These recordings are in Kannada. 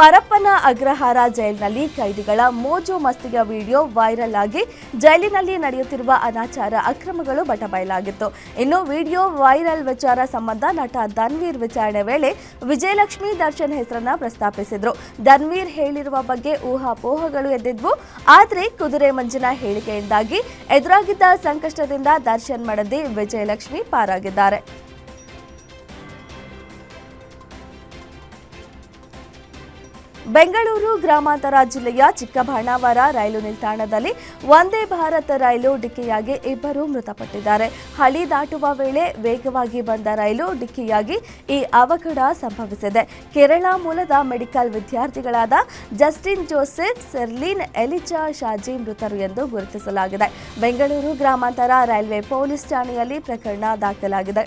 ಪರಪ್ಪನ ಅಗ್ರಹಾರ ಜೈಲಿನಲ್ಲಿ ಕೈದಿಗಳ ಮೋಜು ಮಸ್ತಿಯ ವಿಡಿಯೋ ವೈರಲ್ ಆಗಿ ಜೈಲಿನಲ್ಲಿ ನಡೆಯುತ್ತಿರುವ ಅನಾಚಾರ ಅಕ್ರಮಗಳು ಬಟಬಯಲಾಗಿತ್ತು. ಇನ್ನು ವಿಡಿಯೋ ವೈರಲ್ ವಿಚಾರ ಸಂಬಂಧ ನಟ ಧನ್ವೀರ್ ವಿಚಾರಣೆ ವೇಳೆ ವಿಜಯಲಕ್ಷ್ಮಿ ದರ್ಶನ್ ಹೆಸರನ್ನ ಪ್ರಸ್ತಾಪಿಸಿದ್ರು. ಧನ್ವೀರ್ ಹೇಳಿರುವ ಬಗ್ಗೆ ಊಹಾಪೋಹಗಳು ಎದ್ದಿದ್ವು. ಆದರೆ ಕುದುರೆ ಮಂಜಿನ ಹೇಳಿಕೆಯಿಂದಾಗಿ ಎದುರಾಗಿದ್ದ ಸಂಕಷ್ಟದಿಂದ ದರ್ಶನ್ ಮಡದಿ ವಿಜಯಲಕ್ಷ್ಮಿ ಪಾರಾಗಿದ್ದಾರೆ. ಬೆಂಗಳೂರು ಗ್ರಾಮಾಂತರ ಜಿಲ್ಲೆಯ ಚಿಕ್ಕಬಾಣಾವರ ರೈಲು ನಿಲ್ದಾಣದಲ್ಲಿ ವಂದೇ ಭಾರತ್ ರೈಲು ಡಿಕ್ಕಿಯಾಗಿ ಇಬ್ಬರು ಮೃತಪಟ್ಟಿದ್ದಾರೆ. ಹಳಿ ದಾಟುವ ವೇಳೆ ವೇಗವಾಗಿ ಬಂದ ರೈಲು ಡಿಕ್ಕಿಯಾಗಿ ಈ ಅವಘಡ ಸಂಭವಿಸಿದೆ. ಕೇರಳ ಮೂಲದ medical ವಿದ್ಯಾರ್ಥಿಗಳಾದ Justin Joseph, ಸೆರ್ಲಿನ್ Elijah Shaji ಮೃತರು ಎಂದು ಗುರುತಿಸಲಾಗಿದೆ. ಬೆಂಗಳೂರು ಗ್ರಾಮಾಂತರ ರೈಲ್ವೆ ಪೊಲೀಸ್ ಠಾಣೆಯಲ್ಲಿ ಪ್ರಕರಣ ದಾಖಲಾಗಿದೆ.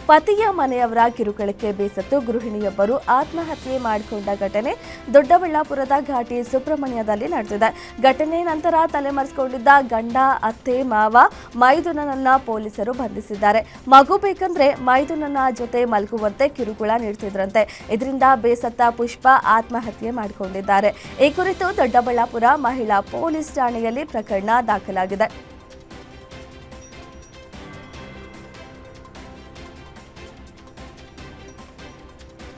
ಪತಿಯ ಮನೆಯವರ ಕಿರುಕುಳಕ್ಕೆ ಬೇಸತ್ತು ಗೃಹಿಣಿಯೊಬ್ಬರು ಆತ್ಮಹತ್ಯೆ ಮಾಡಿಕೊಂಡ ಘಟನೆ ದೊಡ್ಡಬಳ್ಳಾಪುರದ ಘಾಟಿ ಸುಬ್ರಹ್ಮಣ್ಯದಲ್ಲಿ ನಡೆದಿದೆ. ಘಟನೆ ನಂತರ ತಲೆಮರೆಸಿಕೊಂಡಿದ್ದ ಗಂಡ, ಅತ್ತೆ, ಮಾವ ಮೈದುನನನ್ನ ಪೊಲೀಸರು ಬಂಧಿಸಿದ್ದಾರೆ. ಮಗು ಬೇಕಂದ್ರೆ ಮೈದುನನ ಜೊತೆ ಮಲಗುವಂತೆ ಕಿರುಕುಳ ನೀಡುತ್ತಿದ್ರಂತೆ. ಇದರಿಂದ ಬೇಸತ್ತ ಪುಷ್ಪ ಆತ್ಮಹತ್ಯೆ ಮಾಡಿಕೊಂಡಿದ್ದಾರೆ. ಈ ಕುರಿತು ದೊಡ್ಡಬಳ್ಳಾಪುರ ಮಹಿಳಾ ಪೊಲೀಸ್ ಠಾಣೆಯಲ್ಲಿ ಪ್ರಕರಣ ದಾಖಲಾಗಿದೆ.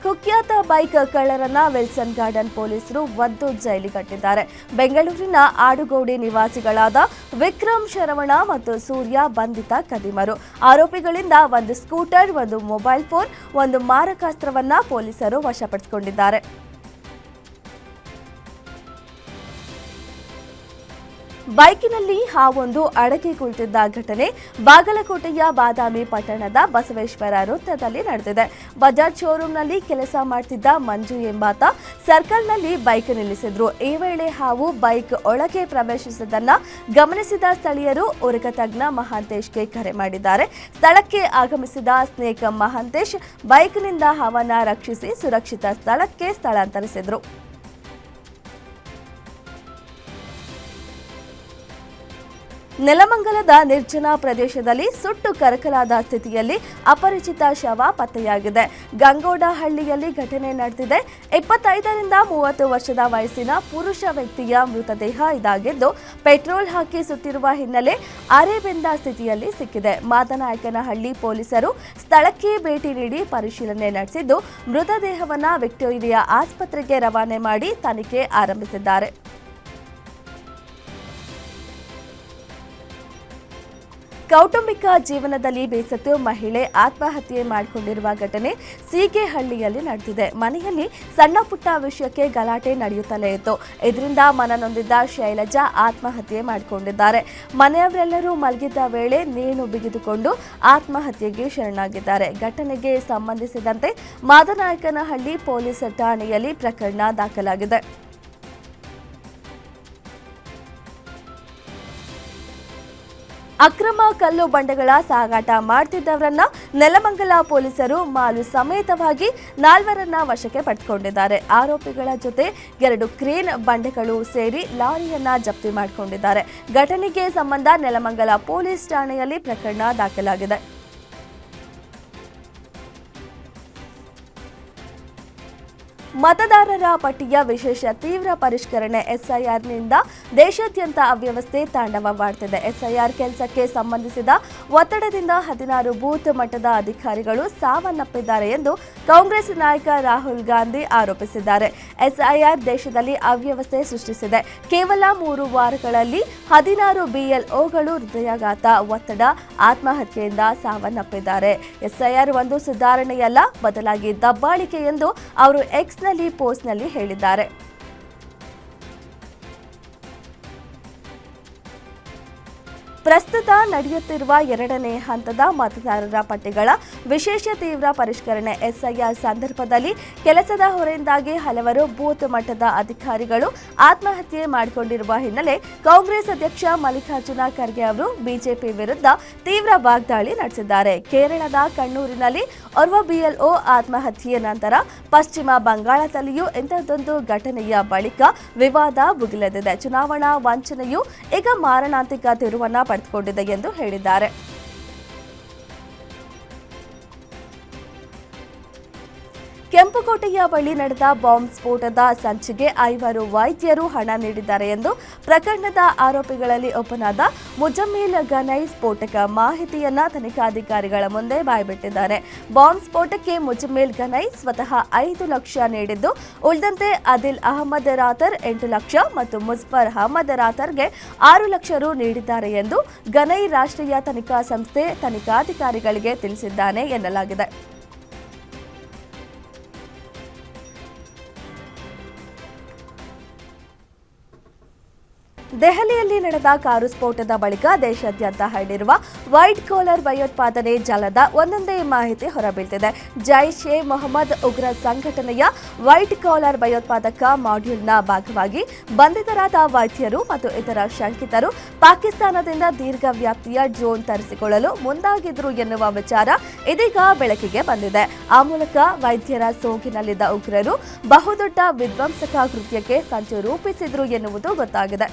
ಕುಖ್ಯಾತ ಬೈಕ್ ಕಳ್ಳರನ್ನ ವಿಲ್ಸನ್ ಗಾರ್ಡನ್ ಪೊಲೀಸರು ಒದ್ದು ಜೈಲಿಗಟ್ಟಿದ್ದಾರೆ. ಬೆಂಗಳೂರಿನ ಆಡುಗೋಡಿ ನಿವಾಸಿಗಳಾದ ವಿಕ್ರಮ್, ಶರವಣ ಮತ್ತು ಸೂರ್ಯ ಬಂಧಿತ ಕದಿಮರು. ಆರೋಪಿಗಳಿಂದ ಒಂದು ಸ್ಕೂಟರ್, ಒಂದು ಮೊಬೈಲ್ ಫೋನ್, ಒಂದು ಮಾರಕಾಸ್ತ್ರವನ್ನ ಪೊಲೀಸರು ವಶಪಡಿಸಿಕೊಂಡಿದ್ದಾರೆ. ಬೈಕಿನಲ್ಲಿ ಹಾವೊಂದು ಅಡಗಿ ಕುಳಿತಿದ್ದ ಘಟನೆ ಬಾಗಲಕೋಟೆಯ ಬಾದಾಮಿ ಪಟ್ಟಣದ ಬಸವೇಶ್ವರ ವೃತ್ತದಲ್ಲಿ ನಡೆದಿದೆ. ಬಜಾಜ್ ಶೋರೂಂನಲ್ಲಿ ಕೆಲಸ ಮಾಡುತ್ತಿದ್ದ ಮಂಜು ಎಂಬಾತ ಸರ್ಕಲ್ನಲ್ಲಿ ಬೈಕ್ ನಿಲ್ಲಿಸಿದ್ರು. ಈ ವೇಳೆ ಹಾವು ಬೈಕ್ ಒಳಗೆ ಪ್ರವೇಶಿಸಿದ್ದನ್ನ ಗಮನಿಸಿದ ಸ್ಥಳೀಯರು ಉರಗ ತಜ್ಞ ಮಹಾಂತೇಶ್ಗೆ ಕರೆ ಮಾಡಿದ್ದಾರೆ. ಸ್ಥಳಕ್ಕೆ ಆಗಮಿಸಿದ ಸ್ನೇಕ್ ಮಹಾಂತೇಶ್ ಬೈಕ್ನಿಂದ ಹಾವನ್ನ ರಕ್ಷಿಸಿ ಸುರಕ್ಷಿತ ಸ್ಥಳಕ್ಕೆ ಸ್ಥಳಾಂತರಿಸಿದ್ರು. ನೆಲಮಂಗಲದ ನಿರ್ಜನ ಪ್ರದೇಶದಲ್ಲಿ ಸುಟ್ಟು ಕರಕಲಾದ ಸ್ಥಿತಿಯಲ್ಲಿ ಅಪರಿಚಿತ ಶವ ಪತ್ತೆಯಾಗಿದೆ. ಗಂಗೋಡಹಳ್ಳಿಯಲ್ಲಿ ಘಟನೆ ನಡೆದಿದೆ. 25ರಿಂದ 30 ವರ್ಷದ ವಯಸ್ಸಿನ ಪುರುಷ ವ್ಯಕ್ತಿಯ ಮೃತದೇಹ ಇದಾಗಿದ್ದು, ಪೆಟ್ರೋಲ್ ಹಾಕಿ ಸುಟ್ಟಿರುವ ಹಿನ್ನೆಲೆ ಅರೆಬೆಂದ ಸ್ಥಿತಿಯಲ್ಲಿ ಸಿಕ್ಕಿದೆ. ಮಾದನಾಯಕನಹಳ್ಳಿ ಪೊಲೀಸರು ಸ್ಥಳಕ್ಕೆ ಭೇಟಿ ನೀಡಿ ಪರಿಶೀಲನೆ ನಡೆಸಿದ್ದು, ಮೃತದೇಹವನ್ನು ವಿಕ್ಟೋರಿಯಾ ಆಸ್ಪತ್ರೆಗೆ ರವಾನೆ ಮಾಡಿ ತನಿಖೆ ಆರಂಭಿಸಿದ್ದಾರೆ. ಕೌಟುಂಬಿಕ ಜೀವನದಲ್ಲಿ ಬೇಸತ್ತು ಮಹಿಳೆ ಆತ್ಮಹತ್ಯೆ ಮಾಡಿಕೊಂಡಿರುವ ಘಟನೆ ಸೀಗೆಹಳ್ಳಿಯಲ್ಲಿ ನಡೆದಿದೆ. ಮನೆಯಲ್ಲಿ ಸಣ್ಣ ಪುಟ್ಟ ವಿಷಯಕ್ಕೆ ಗಲಾಟೆ ನಡೆಯುತ್ತಲೇ ಇತ್ತು. ಇದರಿಂದ ಮನನೊಂದಿದ್ದ ಶೈಲಜಾ ಆತ್ಮಹತ್ಯೆ ಮಾಡಿಕೊಂಡಿದ್ದಾರೆ. ಮನೆಯವರೆಲ್ಲರೂ ಮಲಗಿದ್ದ ವೇಳೆ ನೇಣು ಬಿಗಿದುಕೊಂಡು ಆತ್ಮಹತ್ಯೆಗೆ ಶರಣಾಗಿದ್ದಾರೆ. ಘಟನೆಗೆ ಸಂಬಂಧಿಸಿದಂತೆ ಮಾದನಾಯಕನಹಳ್ಳಿ ಪೊಲೀಸ್ ಠಾಣೆಯಲ್ಲಿ ಪ್ರಕರಣ ದಾಖಲಾಗಿದೆ. ಅಕ್ರಮ ಕಲ್ಲು ಬಂಡೆಗಳ ಸಾಗಾಟ ಮಾಡುತ್ತಿದ್ದವರನ್ನ ನೆಲಮಂಗಲ ಪೊಲೀಸರು ಮಾಲು ಸಮೇತವಾಗಿ 4ರನ್ನ ವಶಕ್ಕೆ ಪಡೆದುಕೊಂಡಿದ್ದಾರೆ. ಆರೋಪಿಗಳ ಜೊತೆ 2 ಕ್ರೇನ್ ಬಂಡೆಗಳು ಸೇರಿ ಲಾರಿಯನ್ನ ಜಪ್ತಿ ಮಾಡಿಕೊಂಡಿದ್ದಾರೆ. ಘಟನೆಗೆ ಸಂಬಂಧ ನೆಲಮಂಗಲ ಪೊಲೀಸ್ ಠಾಣೆಯಲ್ಲಿ ಪ್ರಕರಣ ದಾಖಲಾಗಿದೆ. ಮತದಾರರ ಪಟ್ಟಿಯ ವಿಶೇಷ ತೀವ್ರ ಪರಿಷ್ಕರಣೆ ಎಸ್ಐಆರ್ನಿಂದ ದೇಶಾದ್ಯಂತ ಅವ್ಯವಸ್ಥೆ ತಾಂಡವವಾಡುತ್ತಿದೆ. ಎಸ್ಐಆರ್ ಕೆಲಸಕ್ಕೆ ಸಂಬಂಧಿಸಿದ ಒತ್ತಡದಿಂದ 16 ಬೂತ್ ಮಟ್ಟದ ಅಧಿಕಾರಿಗಳು ಸಾವನ್ನಪ್ಪಿದ್ದಾರೆ ಎಂದು ಕಾಂಗ್ರೆಸ್ ನಾಯಕ ರಾಹುಲ್ ಗಾಂಧಿ ಆರೋಪಿಸಿದ್ದಾರೆ. ಎಸ್ಐಆರ್ ದೇಶದಲ್ಲಿ ಅವ್ಯವಸ್ಥೆ ಸೃಷ್ಟಿಸಿದೆ. ಕೇವಲ 3 ವಾರಗಳಲ್ಲಿ 16 ಬಿಎಲ್ಒಗಳು ಹೃದಯಾಘಾತ, ಒತ್ತಡ, ಆತ್ಮಹತ್ಯೆಯಿಂದ ಸಾವನ್ನಪ್ಪಿದ್ದಾರೆ. ಎಸ್ಐಆರ್ ಒಂದು ಸುಧಾರಣೆಯಲ್ಲ, ಬದಲಾಗಿ ದಬ್ಬಾಳಿಕೆ ಎಂದು ಅವರು ಎಕ್ಸ್ನಲ್ಲಿ ಪೋಸ್ಟ್ನಲ್ಲಿ ಹೇಳಿದ್ದಾರೆ. ಪ್ರಸ್ತುತ ನಡೆಯುತ್ತಿರುವ 2ನೇ ಹಂತದ ಮತದಾರರ ಪಟ್ಟಿಗಳ ವಿಶೇಷ ತೀವ್ರ ಪರಿಷ್ಕರಣೆ ಎಸ್ಐಆರ್ ಸಂದರ್ಭದಲ್ಲಿ ಕೆಲಸದ ಹೊರೆಯಿಂದಾಗಿ ಹಲವರು ಬೂತ್ ಮಟ್ಟದ ಅಧಿಕಾರಿಗಳು ಆತ್ಮಹತ್ಯೆ ಮಾಡಿಕೊಂಡಿರುವ ಹಿನ್ನೆಲೆ ಕಾಂಗ್ರೆಸ್ ಅಧ್ಯಕ್ಷ ಮಲ್ಲಿಕಾರ್ಜುನ ಖರ್ಗೆ ಅವರು ಬಿಜೆಪಿ ವಿರುದ್ಧ ತೀವ್ರ ವಾಗ್ದಾಳಿ ನಡೆಸಿದ್ದಾರೆ. ಕೇರಳದ ಕಣ್ಣೂರಿನಲ್ಲಿ ಓರ್ವ ಬಿಎಲ್ಒ ಆತ್ಮಹತ್ಯೆಯ ನಂತರ ಪಶ್ಚಿಮ ಬಂಗಾಳದಲ್ಲಿಯೂ ಇಂಥದ್ದೊಂದು ಘಟನೆಯ ಬಳಿಕ ವಿವಾದ ಭುಗಿಲೆದಿದೆ. ಚುನಾವಣಾ ವಂಚನೆಯು ಈಗ ಮಾರಣಾಂತಿಕ ತಿರುವನ್ನ ಪಡೆದುಕೊಂಡಿದೆ ಎಂದು ಹೇಳಿದ್ದಾರೆ. ಕೆಂಪುಕೋಟೆಯ ಬಳಿ ನಡೆದ ಬಾಂಬ್ ಸ್ಫೋಟದ ಸಂಚಿಗೆ 5 ವೈದ್ಯರು ಹಣ ನೀಡಿದ್ದಾರೆ ಎಂದು ಪ್ರಕರಣದ ಆರೋಪಿಗಳಲ್ಲಿ ಒಬ್ಬನಾದ ಮುಜಮ್ಮಿಲ್ ಗನೈ ಸ್ಫೋಟಕ ಮಾಹಿತಿಯನ್ನ ತನಿಖಾಧಿಕಾರಿಗಳ ಮುಂದೆ ಬಾಯ್ಬಿಟ್ಟಿದ್ದಾರೆ. ಬಾಂಬ್ ಸ್ಫೋಟಕ್ಕೆ ಮುಜಮ್ಮಿಲ್ ಗನೈ ಸ್ವತಃ 5 ಲಕ್ಷ ನೀಡಿದ್ದು, ಉಳಿದಂತೆ ಆದಿಲ್ ಅಹಮದ್ ರಾಥರ್ 8 ಲಕ್ಷ ಮತ್ತು ಮುಜಫರ್ ಅಹಮದ್ ರಾಥರ್ಗೆ 6 ಲಕ್ಷ ರು ನೀಡಿದ್ದಾರೆ ಎಂದು ಗನೈ ರಾಷ್ಟ್ರೀಯ ತನಿಖಾ ಸಂಸ್ಥೆ ತನಿಖಾಧಿಕಾರಿಗಳಿಗೆ ತಿಳಿಸಿದ್ದಾನೆ ಎನ್ನಲಾಗಿದೆ. ದೆಹಲಿಯಲ್ಲಿ ನಡೆದ ಕಾರು ಸ್ಫೋಟದ ಬಳಿಕ ದೇಶಾದ್ಯಂತ ಹರಡಿರುವ ವೈಟ್ ಕಾಲರ್ ಭಯೋತ್ಪಾದನೆ ಜಾಲದ ಒಂದೊಂದೇ ಮಾಹಿತಿ ಹೊರಬೀಳ್ತಿದೆ. ಜೈಷ್ ಎ ಮೊಹಮ್ಮದ್ ಉಗ್ರ ಸಂಘಟನೆಯ ವೈಟ್ ಕಾಲರ್ ಭಯೋತ್ಪಾದಕ ಮಾಡ್ಯೂಲ್ನ ಭಾಗವಾಗಿ ಬಂಧಿತರಾದ ವೈದ್ಯರು ಮತ್ತು ಇತರ ಶಂಕಿತರು ಪಾಕಿಸ್ತಾನದಿಂದ ದೀರ್ಘ ವ್ಯಾಪ್ತಿಯ ಡ್ರೋನ್ ತರಿಸಿಕೊಳ್ಳಲು ಮುಂದಾಗಿದ್ರು ಎನ್ನುವ ವಿಚಾರ ಇದೀಗ ಬೆಳಕಿಗೆ ಬಂದಿದೆ. ಆ ಮೂಲಕ ವೈದ್ಯರ ಸೋಗಿನಲ್ಲಿದ್ದ ಉಗ್ರರು ಬಹುದೊಡ್ಡ ವಿಧ್ವಂಸಕ ಕೃತ್ಯಕ್ಕೆ ಸಂಚು ರೂಪಿಸಿದ್ರು ಎನ್ನುವುದು ಗೊತ್ತಾಗಿದೆ.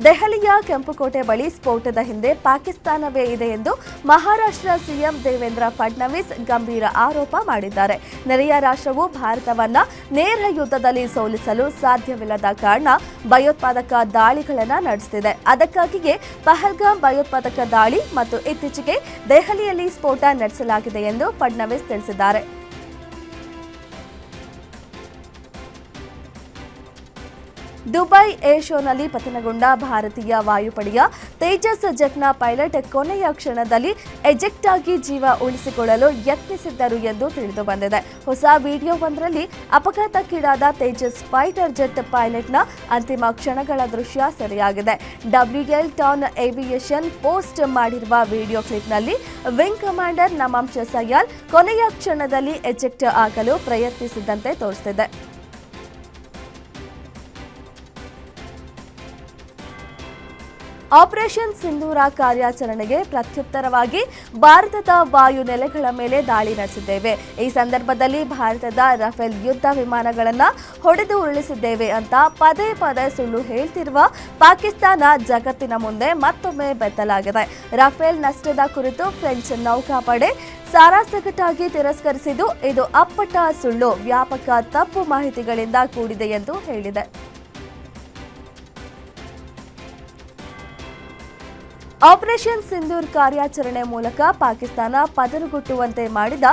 ದೆಹಲಿಯ ಕೆಂಪುಕೋಟೆ ಬಳಿ ಸ್ಫೋಟದ ಹಿಂದೆ ಪಾಕಿಸ್ತಾನವೇ ಇದೆ ಎಂದು ಮಹಾರಾಷ್ಟ್ರ ಸಿಎಂ ದೇವೇಂದ್ರ ಫಡ್ನವೀಸ್ ಗಂಭೀರ ಆರೋಪ ಮಾಡಿದ್ದಾರೆ. ನೆರೆಯ ರಾಷ್ಟ್ರವು ಭಾರತವನ್ನ ನೇರ ಯುದ್ಧದಲ್ಲಿ ಸೋಲಿಸಲು ಸಾಧ್ಯವಿಲ್ಲದ ಕಾರಣ ಭಯೋತ್ಪಾದಕ ದಾಳಿಗಳನ್ನು ನಡೆಸುತ್ತಿದೆ. ಅದಕ್ಕಾಗಿಯೇ ಪಹಲ್ಗಾಮ್ ಭಯೋತ್ಪಾದಕ ದಾಳಿ ಮತ್ತು ಇತ್ತೀಚೆಗೆ ದೆಹಲಿಯಲ್ಲಿ ಸ್ಫೋಟ ನಡೆಸಲಾಗಿದೆ ಎಂದು ಫಡ್ನವೀಸ್ ತಿಳಿಸಿದ್ದಾರೆ. ದುಬೈ ಏರ್ ಶೋನಲ್ಲಿ ಪತನಗೊಂಡ ಭಾರತೀಯ ವಾಯುಪಡೆಯ ತೇಜಸ್ ಜೆಟ್ನ ಪೈಲಟ್ ಕೊನೆಯ ಕ್ಷಣದಲ್ಲಿ ಎಜೆಕ್ಟ್ ಆಗಿ ಜೀವ ಉಳಿಸಿಕೊಳ್ಳಲು ಯತ್ನಿಸಿದ್ದರು ಎಂದು ತಿಳಿದು ಬಂದಿದೆ. ಹೊಸ ವಿಡಿಯೋವೊಂದರಲ್ಲಿ ಅಪಘಾತಕ್ಕೀಡಾದ ತೇಜಸ್ ಫೈಟರ್ ಜೆಟ್ ಪೈಲಟ್ನ ಅಂತಿಮ ಕ್ಷಣಗಳ ದೃಶ್ಯ ಸೆರೆಯಾಗಿದೆ. WL ಟಾನ್ ಏವಿಯೇಷನ್ ಪೋಸ್ಟ್ ಮಾಡಿರುವ ವಿಡಿಯೋ ಕ್ಲಿಪ್ನಲ್ಲಿ ವಿಂಗ್ ಕಮಾಂಡರ್ ನಮಾಂಶ ಸಯಾಲ್ ಕೊನೆಯ ಕ್ಷಣದಲ್ಲಿ ಎಜೆಕ್ಟ್ ಆಗಲು ಪ್ರಯತ್ನಿಸಿದಂತೆ ತೋರಿಸಿದೆ. ಆಪರೇಷನ್ ಸಿಂಧೂರ ಕಾರ್ಯಾಚರಣೆಗೆ ಪ್ರತ್ಯುತ್ತರವಾಗಿ ಭಾರತದ ವಾಯು ನೆಲೆಗಳ ಮೇಲೆ ದಾಳಿ ನಡೆಸಿದ್ದೇವೆ. ಈ ಸಂದರ್ಭದಲ್ಲಿ ಭಾರತದ ರಫೇಲ್ ಯುದ್ಧ ವಿಮಾನಗಳನ್ನು ಹೊಡೆದು ಉರುಳಿಸಿದ್ದೇವೆ ಅಂತ ಪದೇ ಪದೇ ಸುಳ್ಳು ಹೇಳ್ತಿರುವ ಪಾಕಿಸ್ತಾನ ಜಗತ್ತಿನ ಮುಂದೆ ಮತ್ತೊಮ್ಮೆ ಬೆತ್ತಲಾಗಿದೆ. ರಫೇಲ್ ನಷ್ಟದ ಕುರಿತು ಫ್ರೆಂಚ್ ನೌಕಾಪಡೆ ಸಾರಾಸಗಟಾಗಿ ತಿರಸ್ಕರಿಸಿದ್ದು, ಇದು ಅಪ್ಪಟ ಸುಳ್ಳು, ವ್ಯಾಪಕ ತಪ್ಪು ಮಾಹಿತಿಗಳಿಂದ ಕೂಡಿದೆ ಎಂದು ಹೇಳಿದೆ. ಆಪರೇಷನ್ ಸಿಂಧೂರ್ ಕಾರ್ಯಾಚರಣೆ ಮೂಲಕ ಪಾಕಿಸ್ತಾನ ಪದರುಗುಟ್ಟುವಂತೆ ಮಾಡಿದ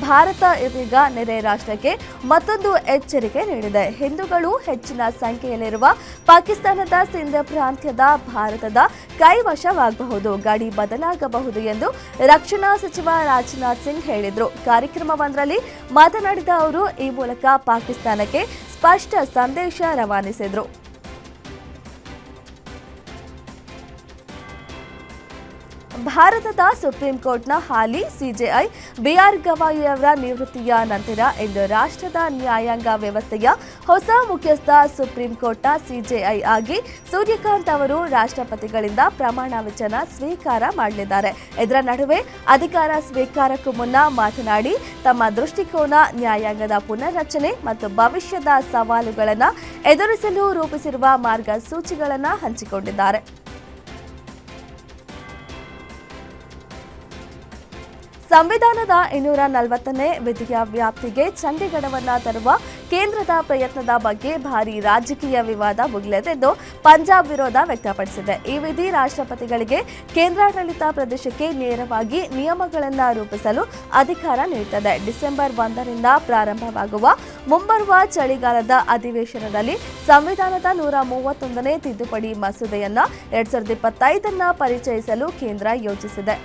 ಭಾರತ ಇದೀಗ ನೆರೆ ರಾಷ್ಟ್ರಕ್ಕೆ ಮತ್ತೊಂದು ಎಚ್ಚರಿಕೆ ನೀಡಿದೆ. ಹಿಂದೂಗಳು ಹೆಚ್ಚಿನ ಸಂಖ್ಯೆಯಲ್ಲಿರುವ ಪಾಕಿಸ್ತಾನದ ಸಿಂಧ್ ಪ್ರಾಂತ್ಯದ ಭಾರತದ ಕೈವಶವಾಗಬಹುದು, ಗಡಿ ಬದಲಾಗಬಹುದು ಎಂದು ರಕ್ಷಣಾ ಸಚಿವ ರಾಜನಾಥ್ ಸಿಂಗ್ ಹೇಳಿದರು. ಕಾರ್ಯಕ್ರಮವೊಂದರಲ್ಲಿ ಮಾತನಾಡಿದ ಅವರು ಈ ಮೂಲಕ ಪಾಕಿಸ್ತಾನಕ್ಕೆ ಸ್ಪಷ್ಟ ಸಂದೇಶ ರವಾನಿಸಿದರು. ಭಾರತದ ಸುಪ್ರೀಂ ಕೋರ್ಟ್ನ ಹಾಲಿ ಸಿಜೆಐ ಬಿಆರ್ ಗವಾಯಿ ಅವರ ನಿವೃತ್ತಿಯ ನಂತರ ಇಂದು ರಾಷ್ಟ್ರದ ನ್ಯಾಯಾಂಗ ವ್ಯವಸ್ಥೆಯ ಹೊಸ ಮುಖ್ಯಸ್ಥ ಸುಪ್ರೀಂ ಕೋರ್ಟ್ನ ಸಿಜೆಐ ಆಗಿ ಸೂರ್ಯಕಾಂತ್ ಅವರು ರಾಷ್ಟ್ರಪತಿಗಳಿಂದ ಪ್ರಮಾಣ ವಚನ ಸ್ವೀಕಾರ ಮಾಡಲಿದ್ದಾರೆ. ಇದರ ನಡುವೆ ಅಧಿಕಾರ ಸ್ವೀಕಾರಕ್ಕೂ ಮುನ್ನ ಮಾತನಾಡಿ ತಮ್ಮ ದೃಷ್ಟಿಕೋನ, ನ್ಯಾಯಾಂಗದ ಪುನರ್ರಚನೆ ಮತ್ತು ಭವಿಷ್ಯದ ಸವಾಲುಗಳನ್ನು ಎದುರಿಸಲು ರೂಪಿಸಿರುವ ಮಾರ್ಗಸೂಚಿಗಳನ್ನು ಹಂಚಿಕೊಂಡಿದ್ದಾರೆ. ಸಂವಿಧಾನದ 240ನೇ ವಿಧಿಯ ವ್ಯಾಪ್ತಿಗೆ ಚಂಡೀಗಢವನ್ನ ತರುವ ಕೇಂದ್ರದ ಪ್ರಯತ್ನದ ಬಗ್ಗೆ ಭಾರೀ ರಾಜಕೀಯ ವಿವಾದ ಭುಗಿಲೆದೆದ್ದು ಪಂಜಾಬ್ ವಿರೋಧ ವ್ಯಕ್ತಪಡಿಸಿದೆ. ಈ ವಿಧಿ ರಾಷ್ಟ್ರಪತಿಗಳಿಗೆ ಕೇಂದ್ರಾಡಳಿತ ಪ್ರದೇಶಕ್ಕೆ ನೇರವಾಗಿ ನಿಯಮಗಳನ್ನು ರೂಪಿಸಲು ಅಧಿಕಾರ ನೀಡುತ್ತದೆ. ಡಿಸೆಂಬರ್ 1ರಿಂದ ಪ್ರಾರಂಭವಾಗುವ ಮುಂಬರುವ ಚಳಿಗಾಲದ ಅಧಿವೇಶನದಲ್ಲಿ ಸಂವಿಧಾನದ 131ನೇ ತಿದ್ದುಪಡಿ ಮಸೂದೆಯನ್ನ 2025 ಪರಿಚಯಿಸಲು ಕೇಂದ್ರ ಯೋಜಿಸಿದೆ.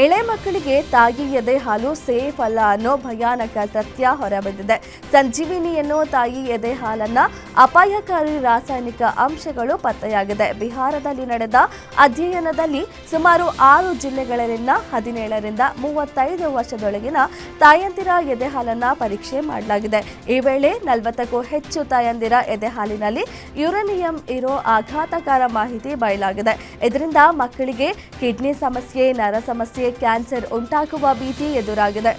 ಎಳೆ ಮಕ್ಕಳಿಗೆ ತಾಯಿ ಎದೆ ಹಾಲು ಸೇಫ್ ಅಲ್ಲ ಅನ್ನೋ ಭಯಾನಕ ಸತ್ಯ ಹೊರಬಿದ್ದಿದೆ. ಸಂಜೀವಿನಿ ಎನ್ನೋ ತಾಯಿ ಎದೆ ಹಾಲನ್ನ ಅಪಾಯಕಾರಿ ರಾಸಾಯನಿಕ ಅಂಶಗಳು ಪತ್ತೆಯಾಗಿದೆ. ಬಿಹಾರದಲ್ಲಿ ನಡೆದ ಅಧ್ಯಯನದಲ್ಲಿ ಸುಮಾರು 6 ಜಿಲ್ಲೆಗಳಲ್ಲಿನ 17ರಿಂದ 35 ವರ್ಷದೊಳಗಿನ ತಾಯಂದಿರ ಎದೆ ಹಾಲನ್ನ ಪರೀಕ್ಷೆ ಮಾಡಲಾಗಿದೆ. ಈ ವೇಳೆ 40ಕ್ಕೂ ಹೆಚ್ಚು ತಾಯಂದಿರ ಎದೆ ಹಾಲಿನಲ್ಲಿ ಯುರೇನಿಯಂ ಇರೋ ಆಘಾತಕಾರ ಮಾಹಿತಿ ಬಯಲಾಗಿದೆ. ಇದರಿಂದ ಮಕ್ಕಳಿಗೆ ಕಿಡ್ನಿ ಸಮಸ್ಯೆ, ನರ ಸಮಸ್ಯೆ, ಕ್ಯಾನ್ಸರ್ ಉಂಟಾಗುವ ಭೀತಿ ಎದುರಾಗಿದೆ.